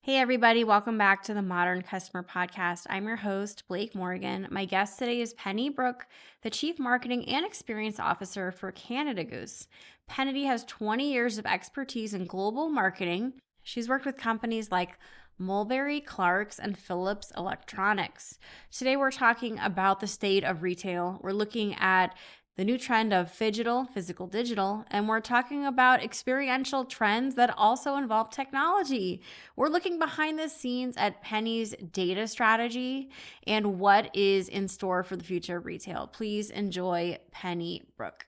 Hey, everybody, welcome back to the Modern Customer Podcast. I'm your host, Blake Morgan. My guest today is Penny Brook, the Chief Marketing and Experience Officer for Canada Goose. Penny has 20 years of expertise in global marketing. She's worked with companies like Mulberry, Clarks, and Philips Electronics. Today, we're talking about the state of retail. We're looking at the new trend of Phygital, physical digital, and we're talking about experiential trends that also involve technology. We're looking behind the scenes at Penny's data strategy and what is in store for the future of retail. Please enjoy Penny Brook.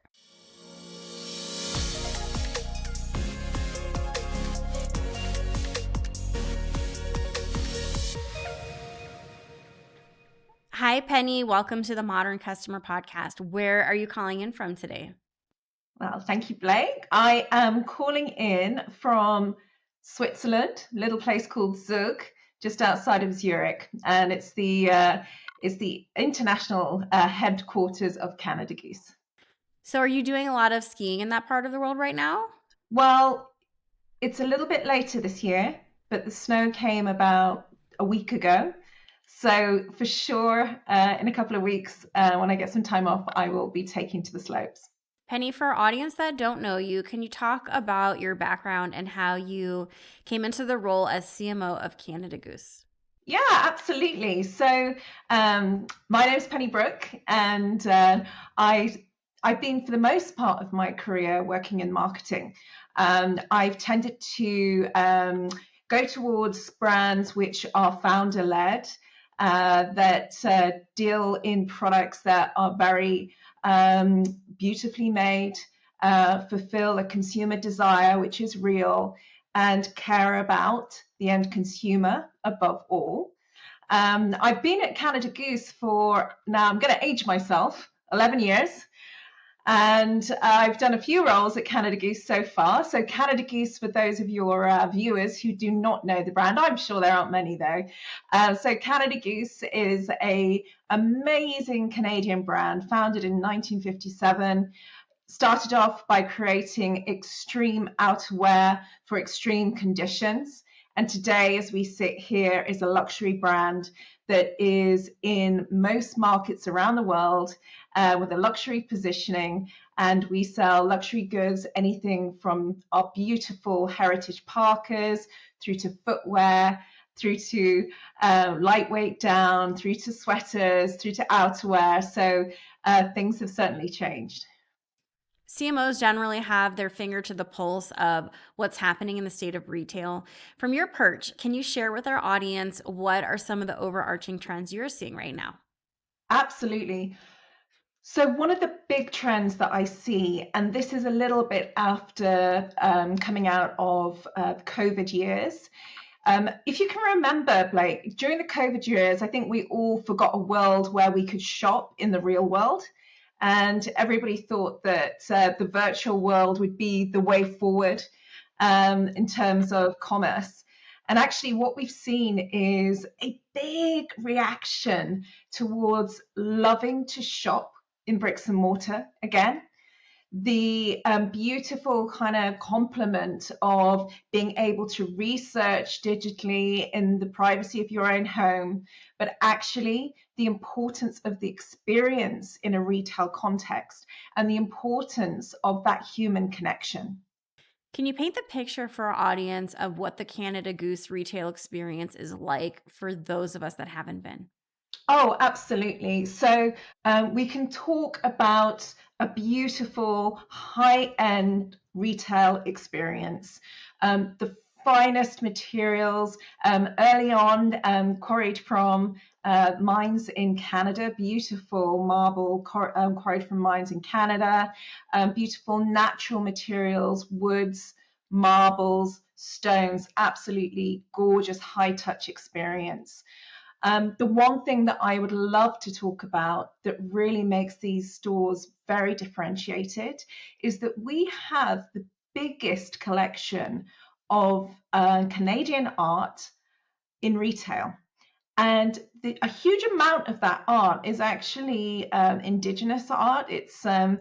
Hi, Penny. Welcome to the Modern Customer Podcast. Where are you calling in from today? Well, thank you, Blake. I am calling in from Switzerland, a little place called Zug, just outside of Zurich, and it's the international headquarters of Canada Goose. So, are you doing a lot of skiing in that part of the world right now? Well, it's a little bit later this year, but the snow came about a week ago. So for sure, in a couple of weeks, when I get some time off, I will be taking to the slopes. Penny, for our audience that don't know you, can you talk about your background and how you came into the role as CMO of Canada Goose? Yeah, absolutely. So my name is Penny Brook, and I've been for the most part of my career working in marketing. I've tended to go towards brands which are founder led, that deal in products that are very beautifully made, fulfill a consumer desire which is real, and care about the end consumer above all. I've been at Canada Goose for, now I'm going to age myself, 11 years. And I've done a few roles at Canada Goose so far. So Canada Goose, for those of your viewers who do not know the brand, I'm sure there aren't many though. So Canada Goose is an amazing Canadian brand founded in 1957. Started off by creating extreme outerwear for extreme conditions. And today, as we sit here, is a luxury brand that is in most markets around the world with a luxury positioning. And we sell luxury goods, anything from our beautiful heritage parkas through to footwear, through to lightweight down, through to sweaters, through to outerwear. So things have certainly changed. CMOs generally have their finger to the pulse of what's happening in the state of retail. From your perch, can you share with our audience what are some of the overarching trends you're seeing right now? Absolutely. So one of the big trends that I see, and this is a little bit after coming out of COVID years, if you can remember, Blake, during the COVID years, I think we all forgot a world where we could shop in the real world. And everybody thought that the virtual world would be the way forward in terms of commerce. And actually, what we've seen is a big reaction towards loving to shop in bricks and mortar again. The beautiful kind of complement of being able to research digitally in the privacy of your own home, but actually the importance of the experience in a retail context and the importance of that human connection. Can you paint the picture for our audience of what the Canada Goose retail experience is like for those of us that haven't been? Oh, absolutely. So we can talk about a beautiful high-end retail experience. The finest materials, early on quarried from mines in Canada, beautiful marble quarried from mines in Canada, beautiful natural materials, woods, marbles, stones, absolutely gorgeous high-touch experience. The one thing that I would love to talk about that really makes these stores very differentiated is that we have the biggest collection of Canadian art in retail. And a huge amount of that art is actually Indigenous art. It's a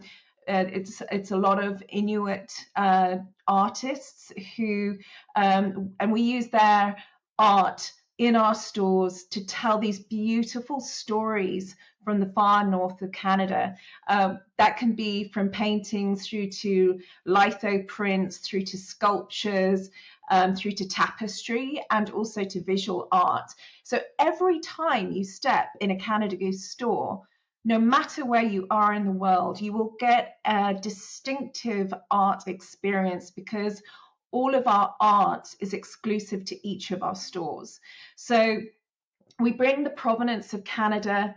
lot of Inuit artists who, and we use their art in our stores to tell these beautiful stories from the far north of Canada. That can be from paintings through to litho prints, through to sculptures, through to tapestry, and also to visual art. So every time you step in a Canada Goose store, no matter where you are in the world, you will get a distinctive art experience because all of our art is exclusive to each of our stores. So we bring the provenance of Canada,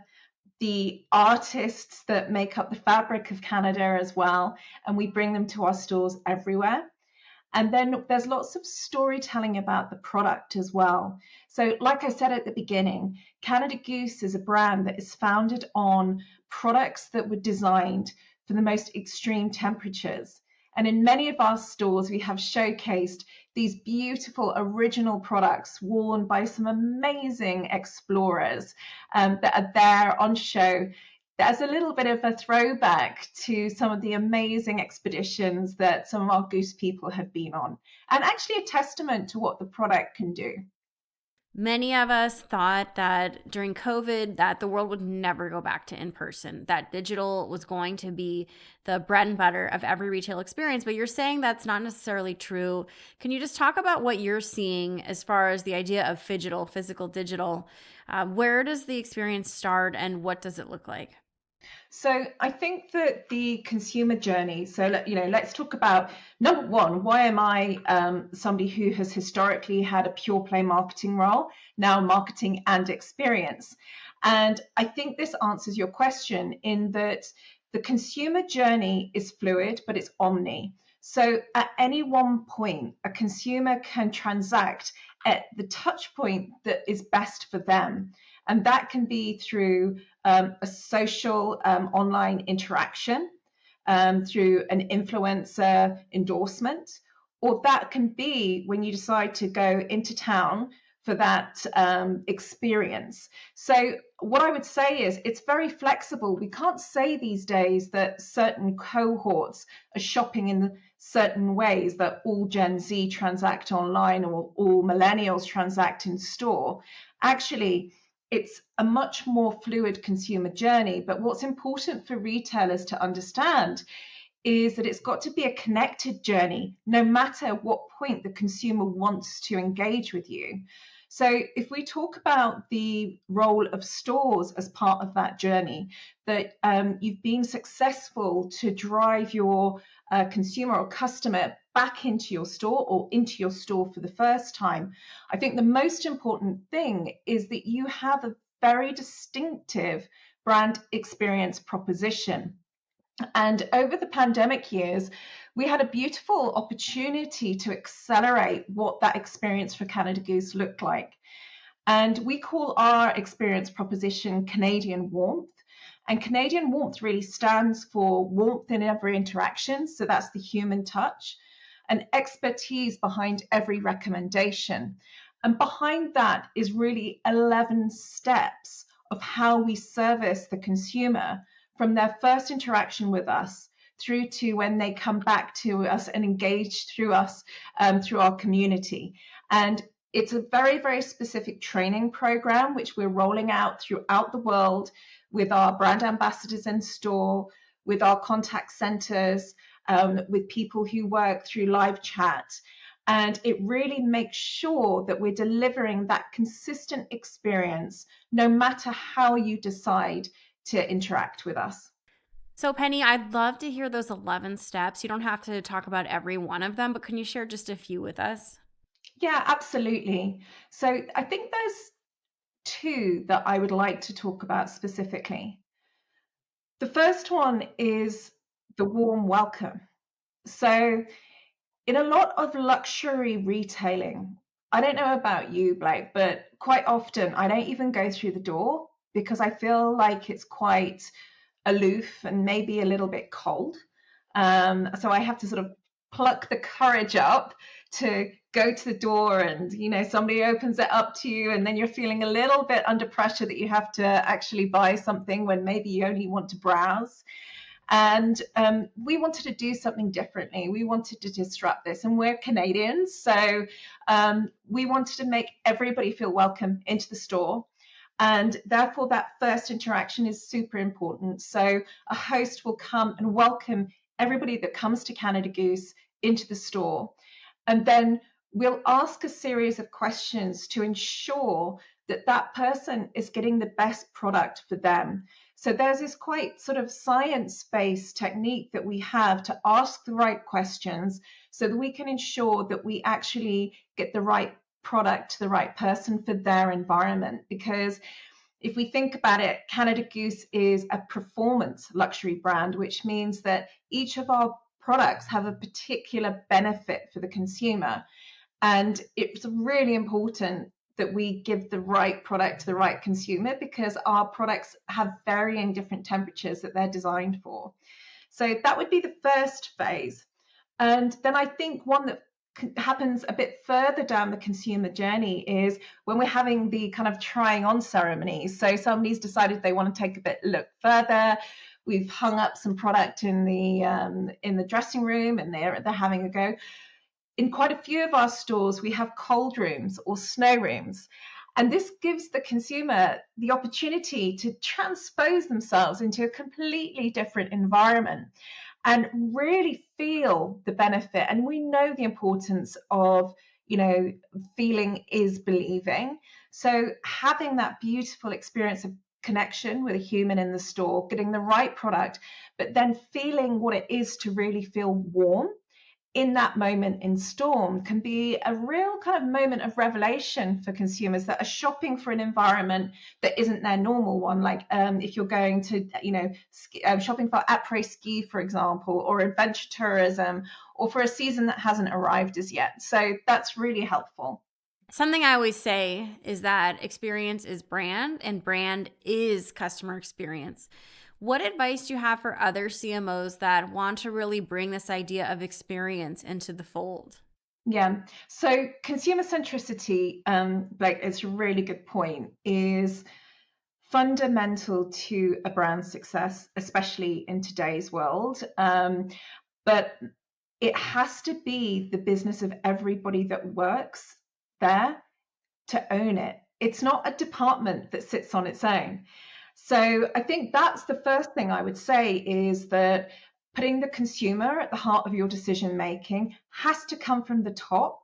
the artists that make up the fabric of Canada as well, and we bring them to our stores everywhere. And then there's lots of storytelling about the product as well. So, like I said at the beginning, Canada Goose is a brand that is founded on products that were designed for the most extreme temperatures. And in many of our stores, we have showcased these beautiful original products worn by some amazing explorers that are there on show. As a little bit of a throwback to some of the amazing expeditions that some of our goose people have been on, and actually a testament to what the product can do. Many of us thought that during COVID that the world would never go back to in person, that digital was going to be the bread and butter of every retail experience, but you're saying that's not necessarily true. Can you just talk about what you're seeing as far as the idea of Phygital, physical, digital? Where does the experience start and what does it look like? So I think that the consumer journey. So let's talk about number one. Why am I somebody who has historically had a pure play marketing role, now marketing and experience? And I think this answers your question in that the consumer journey is fluid, but it's omni. So at any one point, a consumer can transact at the touch point that is best for them. And that can be through a social online interaction, through an influencer endorsement, or that can be when you decide to go into town for that experience. So what I would say is it's very flexible. We can't say these days that certain cohorts are shopping in certain ways, that all Gen Z transact online or all millennials transact in store. Actually, it's a much more fluid consumer journey. But what's important for retailers to understand is that it's got to be a connected journey, no matter what point the consumer wants to engage with you. So if we talk about the role of stores as part of that journey, that you've been successful to drive your consumer or customer back into your store or into your store for the first time, I think the most important thing is that you have a very distinctive brand experience proposition. And over the pandemic years, we had a beautiful opportunity to accelerate what that experience for Canada Goose looked like. And we call our experience proposition Canadian Warmth. And Canadian Warmth really stands for warmth in every interaction. So that's the human touch and expertise behind every recommendation. And behind that is really 11 steps of how we service the consumer from their first interaction with us through to when they come back to us and engage through us, through our community. And it's a very, very specific training program, which we're rolling out throughout the world with our brand ambassadors in store, with our contact centers, with people who work through live chat. And it really makes sure that we're delivering that consistent experience, no matter how you decide to interact with us. So, Penny, I'd love to hear those 11 steps. You don't have to talk about every one of them, but can you share just a few with us? Yeah, absolutely. So I think there's two that I would like to talk about specifically. The first one is the warm welcome. So in a lot of luxury retailing, I don't know about you, Blake, but quite often I don't even go through the door because I feel like it's quite aloof and maybe a little bit cold. So I have to sort of pluck the courage up to go to the door, and somebody opens it up to you, and then you're feeling a little bit under pressure that you have to actually buy something when maybe you only want to browse. And we wanted to do something differently. We wanted to disrupt this, and we're Canadians, so we wanted to make everybody feel welcome into the store. And therefore, that first interaction is super important. So a host will come and welcome everybody that comes to Canada Goose into the store. And then we'll ask a series of questions to ensure that that person is getting the best product for them. So there's this quite sort of science-based technique that we have to ask the right questions so that we can ensure that we actually get the right product to the right person for their environment. Because if we think about it, Canada Goose is a performance luxury brand, which means that each of our products have a particular benefit for the consumer. And it's really important that we give the right product to the right consumer, because our products have varying different temperatures that they're designed for. So that would be the first phase. And then I think one that happens a bit further down the consumer journey is when we're having the kind of trying on ceremonies. So somebody's decided they want to take a bit look further. We've hung up some product in the dressing room, and they're having a go. In quite a few of our stores, we have cold rooms or snow rooms. And this gives the consumer the opportunity to transpose themselves into a completely different environment and really feel the benefit. And we know the importance of, feeling is believing. So having that beautiful experience of connection with a human in the store, getting the right product, but then feeling what it is to really feel warm in that moment in Storm can be a real kind of moment of revelation for consumers that are shopping for an environment that isn't their normal one. Like if you're going to, shopping for après ski, for example, or adventure tourism, or for a season that hasn't arrived as yet. So that's really helpful. Something I always say is that experience is brand and brand is customer experience. What advice do you have for other CMOs that want to really bring this idea of experience into the fold? Yeah. So consumer centricity, like it's a really good point, is fundamental to a brand's success, especially in today's world. But it has to be the business of everybody that works there to own it. It's not a department that sits on its own. So I think that's the first thing I would say, is that putting the consumer at the heart of your decision making has to come from the top,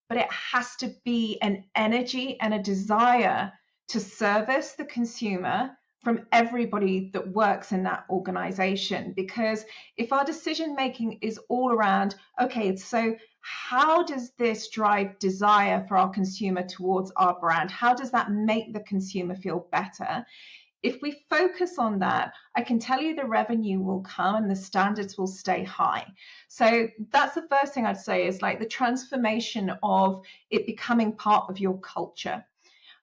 but it has to be an energy and a desire to service the consumer from everybody that works in that organization. Because if our decision making is all around, okay, so how does this drive desire for our consumer towards our brand? How does that make the consumer feel better? If we focus on that, I can tell you the revenue will come and the standards will stay high. So that's the first thing I'd say, is like the transformation of it becoming part of your culture.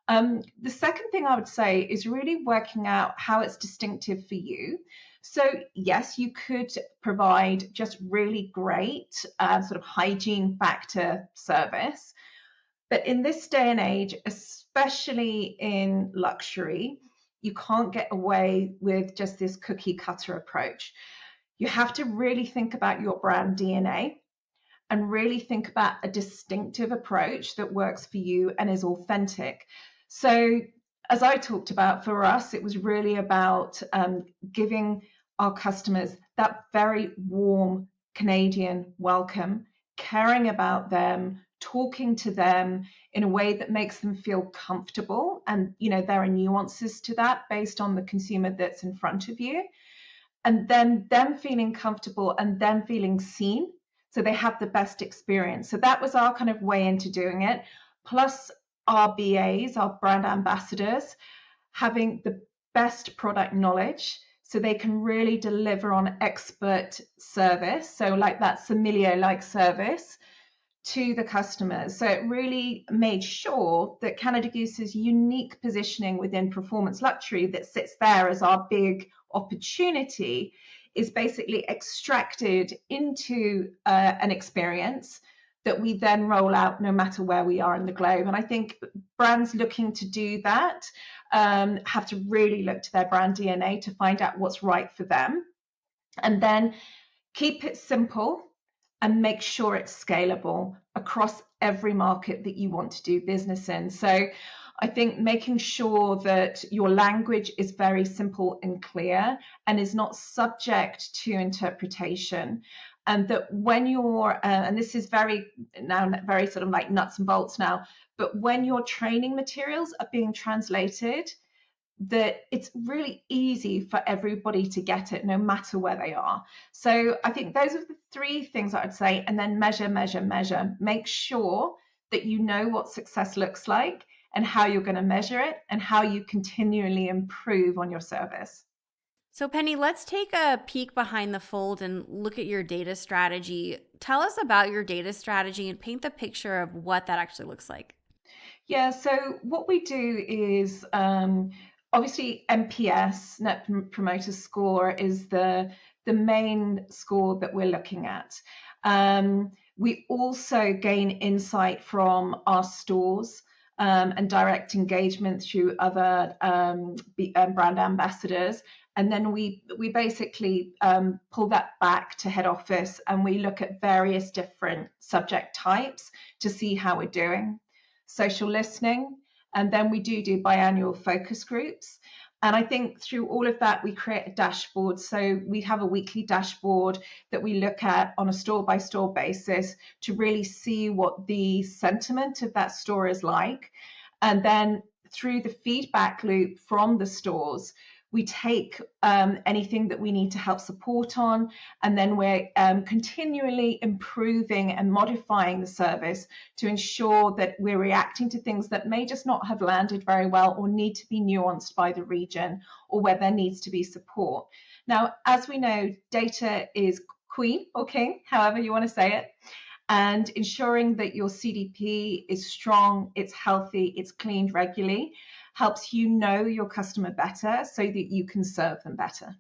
The second thing I would say is really working out how it's distinctive for you. So yes, you could provide just really great sort of hygiene factor service. But in this day and age, especially in luxury, you can't get away with just this cookie cutter approach. You have to really think about your brand DNA and really think about a distinctive approach that works for you and is authentic. So, as I talked about, for us, it was really about giving our customers that very warm Canadian welcome, caring about them, talking to them in a way that makes them feel comfortable. And, there are nuances to that based on the consumer that's in front of you. And then them feeling comfortable and them feeling seen, so they have the best experience. So that was our kind of way into doing it. Plus our BAs, our brand ambassadors, having the best product knowledge so they can really deliver on expert service. So like that sommelier-like service to the customers. So it really made sure that Canada Goose's unique positioning within performance luxury that sits there as our big opportunity is basically extracted into an experience that we then roll out no matter where we are in the globe. And I think brands looking to do that have to really look to their brand DNA to find out what's right for them. And then keep it simple and make sure it's scalable across every market that you want to do business in. So I think making sure that your language is very simple and clear and is not subject to interpretation. And that when you're, and this is very now very sort of like nuts and bolts now, but when your training materials are being translated, that it's really easy for everybody to get it no matter where they are. So I think those are the three things that I'd say. And then measure, measure, measure. Make sure that you know what success looks like and how you're going to measure it and how you continually improve on your service. So, Penny, let's take a peek behind the fold and look at your data strategy. Tell us about your data strategy and paint the picture of what that actually looks like. Yeah, so what we do is obviously NPS, Net Promoter Score, is the main score that we're looking at. We also gain insight from our stores and direct engagement through other brand ambassadors. And then we basically pull that back to head office and we look at various different subject types to see how we're doing. Social listening, and then we do biannual focus groups. And I think through all of that, we create a dashboard. So we have a weekly dashboard that we look at on a store by store basis to really see what the sentiment of that store is like. And then through the feedback loop from the stores, we take anything that we need to help support on, and then we're continually improving and modifying the service to ensure that we're reacting to things that may just not have landed very well or need to be nuanced by the region or where there needs to be support. Now, as we know, data is queen or king, however you want to say it. And ensuring that your CDP is strong, it's healthy, it's cleaned regularly helps you know your customer better so that you can serve them better.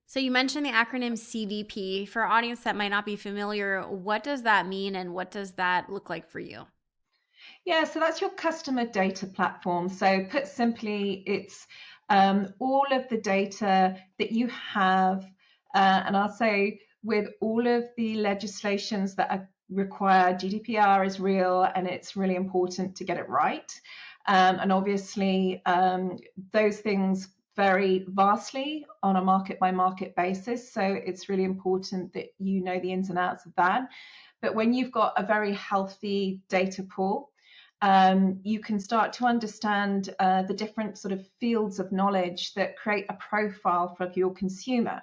So, you mentioned the acronym CDP. For our audience that might not be familiar, what does that mean and what does that look like for you? Yeah, so that's your customer data platform. So, put simply, it's all of the data that you have. And I'll say, with all of the legislations that are required, GDPR is real and it's really important to get it right. And obviously, those things vary vastly on a market by market basis. So, it's really important that you know the ins and outs of that. But when you've got a very healthy data pool, you can start to understand the different sort of fields of knowledge that create a profile for your consumer.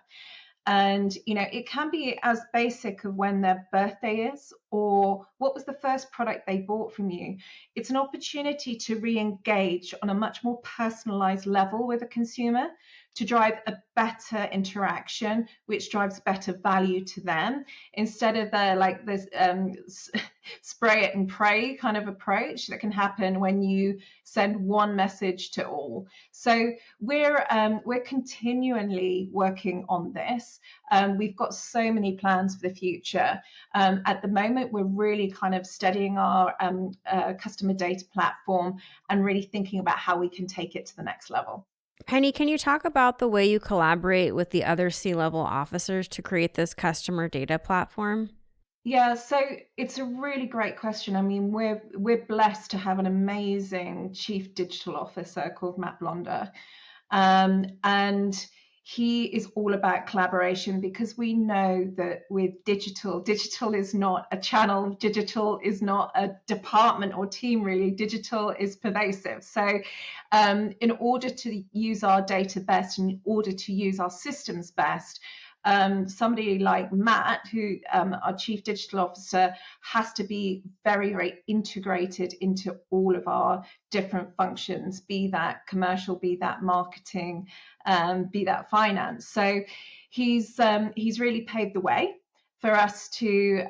And it can be as basic of when their birthday is or what was the first product they bought from you. It's an opportunity to re-engage on a much more personalized level with a consumer to drive a better interaction, which drives better value to them, instead of this spray it and pray kind of approach that can happen when you send one message to all. So we're continually working on this. We've got so many plans for the future. At the moment, we're really kind of studying our customer data platform and really thinking about how we can take it to the next level. Penny, can you talk about the way you collaborate with the other C-level officers to create this customer data platform? Yeah, so it's a really great question. I mean, we're blessed to have an amazing chief digital officer called Matt Blonder, and he is all about collaboration because we know that with digital is not a channel, digital is not a department or team, really. Digital is pervasive. So, in order to use our data best, in order to use our systems best, somebody like Matt, who our chief digital officer, has to be very, very integrated into all of our different functions, be that commercial, be that marketing, be that finance. So he's really paved the way for us to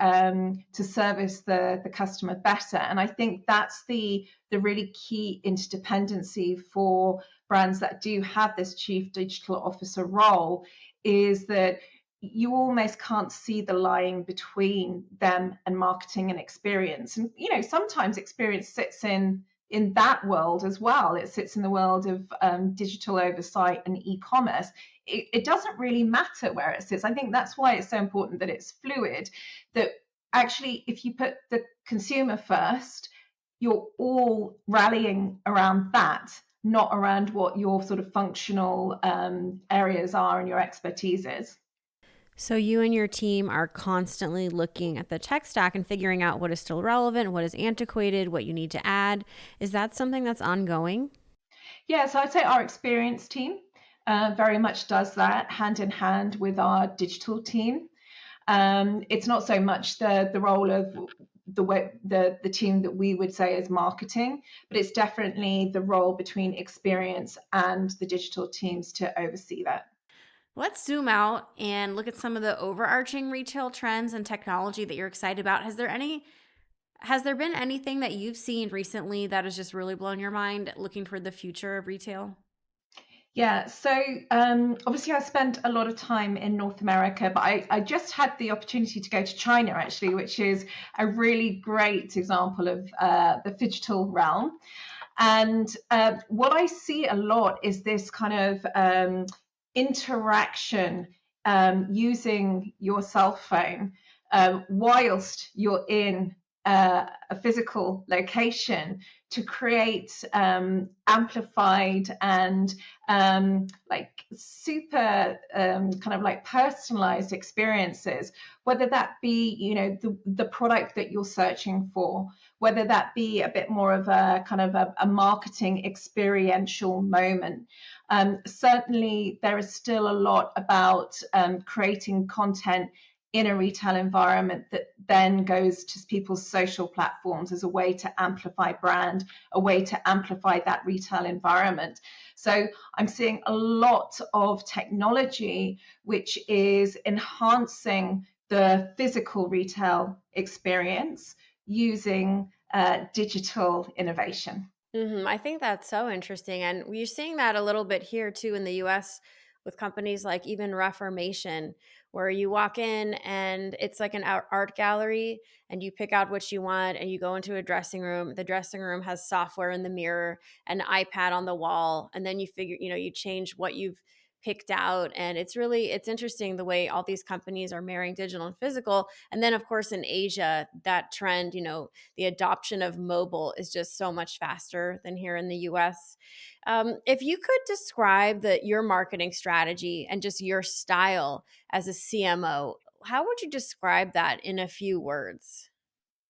service the customer better. And I think that's the really key interdependency for brands that do have this chief digital officer role, is that you almost can't see the line between them and marketing and experience. And sometimes experience sits in in that world as well. It sits in the world of digital oversight and e-commerce. It doesn't really matter where it sits. I think that's why it's so important that it's fluid, that actually if you put the consumer first, you're all rallying around that, not around what your sort of functional areas are and your expertise is. So you and your team are constantly looking at the tech stack and figuring out what is still relevant, what is antiquated, what you need to add. Is that something that's ongoing? Yeah, so I'd say our experience team very much does that hand in hand with our digital team. It's not so much the role of the team that we would say is marketing, but it's definitely the role between experience and the digital teams to oversee that. Let's zoom out and look at some of the overarching retail trends and technology that you're excited about. Has there been anything that you've seen recently that has just really blown your mind looking toward the future of retail? Yeah, so obviously I spent a lot of time in North America, but I just had the opportunity to go to China actually, which is a really great example of the Phygital realm. And what I see a lot is this kind of interaction using your cell phone whilst you're in a physical location to create amplified and like super kind of like personalized experiences, whether that be, you know, the product that you're searching for, whether that be a bit more of a kind of a marketing experiential moment. Certainly, there is still a lot about creating content in a retail environment that then goes to people's social platforms as a way to amplify brand, a way to amplify that retail environment. So I'm seeing a lot of technology which is enhancing the physical retail experience using digital innovation. I think that's so interesting. And we're seeing that a little bit here too in the US with companies like even Reformation, where you walk in and it's like an art gallery and you pick out what you want and you go into a dressing room. The dressing room has software in the mirror, an iPad on the wall, and then you figure, you change what you've picked out. And it's interesting the way all these companies are marrying digital and physical. And then of course in Asia, that trend, the adoption of mobile is just so much faster than here in the US. If you could describe your marketing strategy and just your style as a CMO, how would you describe that in a few words?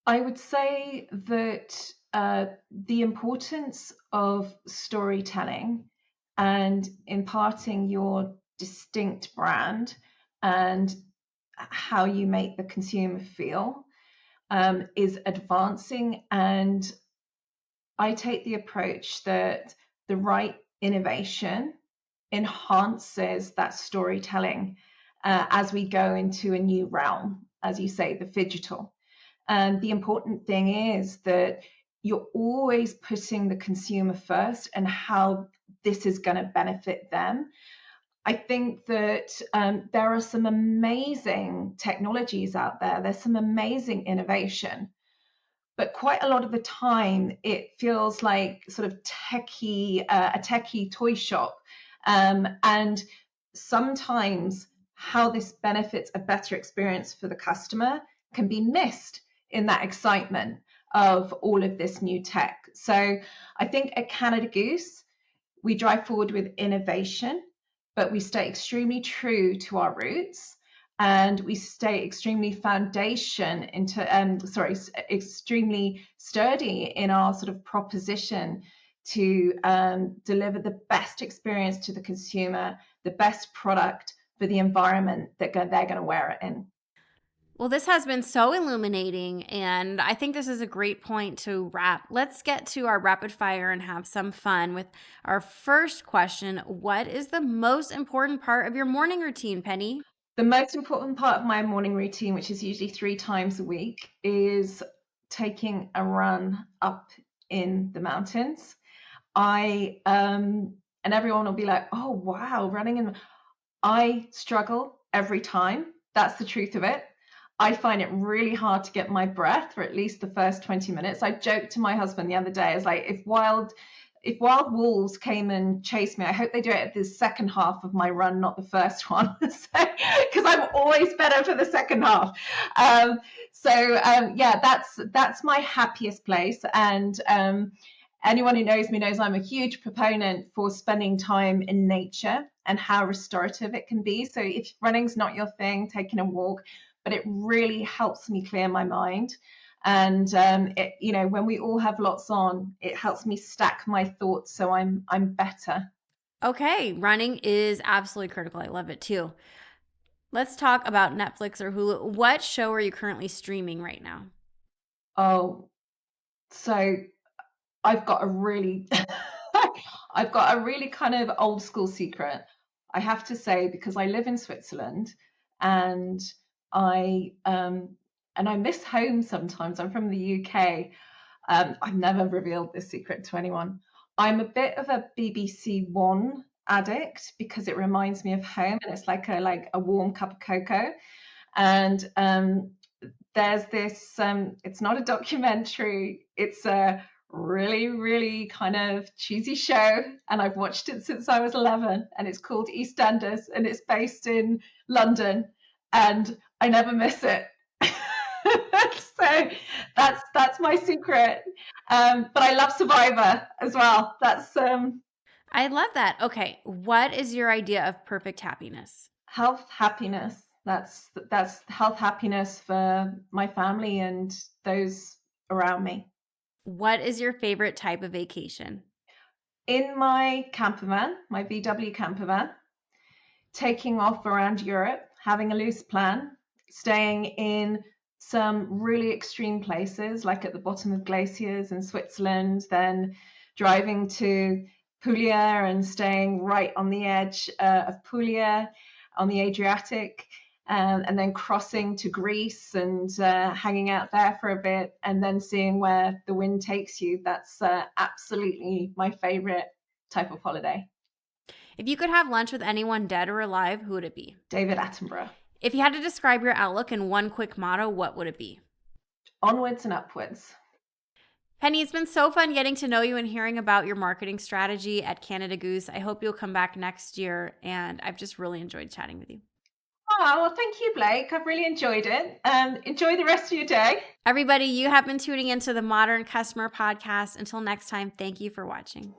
I would say that the importance of storytelling and imparting your distinct brand and how you make the consumer feel is advancing. And I take the approach that the right innovation enhances that storytelling as we go into a new realm, as you say, the phygital. And the important thing is that you're always putting the consumer first and how this is going to benefit them. I think that there are some amazing technologies out there. There's some amazing innovation, but quite a lot of the time it feels like sort of techie, a techie toy shop. And sometimes how this benefits a better experience for the customer can be missed in that excitement of all of this new tech. So I think at Canada Goose, we drive forward with innovation, but we stay extremely true to our roots and we stay extremely extremely sturdy in our sort of proposition to deliver the best experience to the consumer, the best product for the environment that they're going to wear it in. Well, this has been so illuminating, and I think this is a great point to wrap. Let's get to our rapid fire and have some fun with our first question. What is the most important part of your morning routine, Penny? The most important part of my morning routine, which is usually 3 times a week, is taking a run up in the mountains. And everyone will be like, oh, wow, running in. I struggle every time. That's the truth of it. I find it really hard to get my breath for at least the first 20 minutes. I joked to my husband the other day, I was like, if wild wolves came and chased me, I hope they do it at the second half of my run, not the first one, because I'm always better for the second half. Yeah, that's my happiest place. And anyone who knows me knows I'm a huge proponent for spending time in nature and how restorative it can be. So if running's not your thing, taking a walk, but it really helps me clear my mind. And when we all have lots on, it helps me stack my thoughts so I'm better. Okay, running is absolutely critical. I love it too. Let's talk about Netflix or Hulu. What show are you currently streaming right now? Oh, so I've got a really I've got a really kind of old school secret, I have to say, because I live in Switzerland and I and I miss home sometimes. I'm from the UK. I've never revealed this secret to anyone. I'm a bit of a BBC One addict because it reminds me of home and it's like a warm cup of cocoa. And there's this it's not a documentary, it's a really, really kind of cheesy show, and I've watched it since I was 11, and it's called EastEnders, and it's based in London, and I never miss it. So that's my secret. But I love Survivor as well. That's I love that. Okay, what is your idea of perfect happiness? health, happiness. That's health, happiness for my family and those around me. What is your favorite type of vacation? In my camper van, my VW camper van, taking off around Europe, having a loose plan, staying in some really extreme places, like at the bottom of glaciers in Switzerland, then driving to Puglia and staying right on the edge of Puglia on the Adriatic, and then crossing to Greece and hanging out there for a bit, and then seeing where the wind takes you. That's absolutely my favorite type of holiday. If you could have lunch with anyone dead or alive, who would it be? David Attenborough. If you had to describe your outlook in one quick motto, what would it be? Onwards and upwards. Penny, it's been so fun getting to know you and hearing about your marketing strategy at Canada Goose. I hope you'll come back next year, and I've just really enjoyed chatting with you. Oh, well, thank you, Blake. I've really enjoyed it. Enjoy the rest of your day. Everybody, you have been tuning into the Modern Customer Podcast. Until next time, thank you for watching.